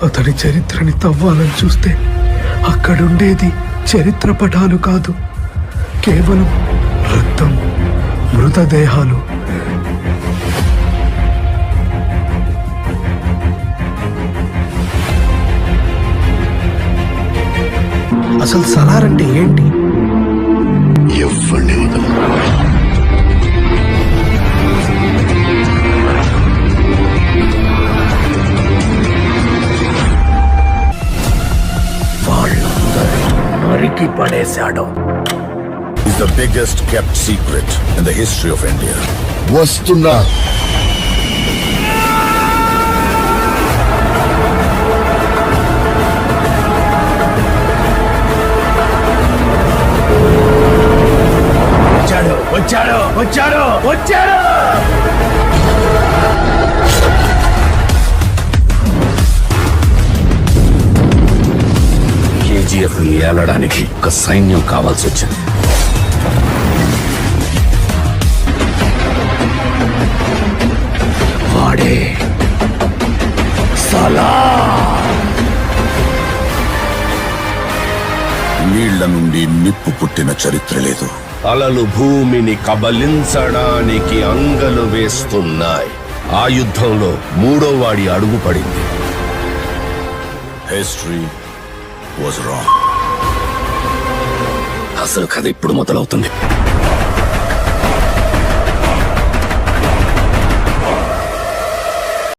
అతడి చరిత్రని తవ్వాలని చూస్తే అక్కడుండేది చరిత్ర పటాలు కాదు, కేవలం రక్తం, మృతదేహాలు. అసలు సలార్ అంటే ఏంటి? ఎవరిని వదలరు. నరికి పడేశాడు. Is the biggest kept secret in the history of India. వస్తున్నా. వచ్చాడు వచ్చాడు వచ్చాడు. కేజీఎఫ్ ని ఏలడానికి ఒక సైన్యం కావాల్సి వచ్చింది. వాడే సలార్. నీళ్ల నుండి నిప్పు పుట్టిన చరిత్ర లేదు. అలలు భూమిని కబలించడానికి అంగలు వేస్తున్నాయి. ఆ యుద్ధంలో మూడో వాడి అడుగు పడింది. History was wrong. అసలు కథ ఇప్పుడు మొదలవుతుంది.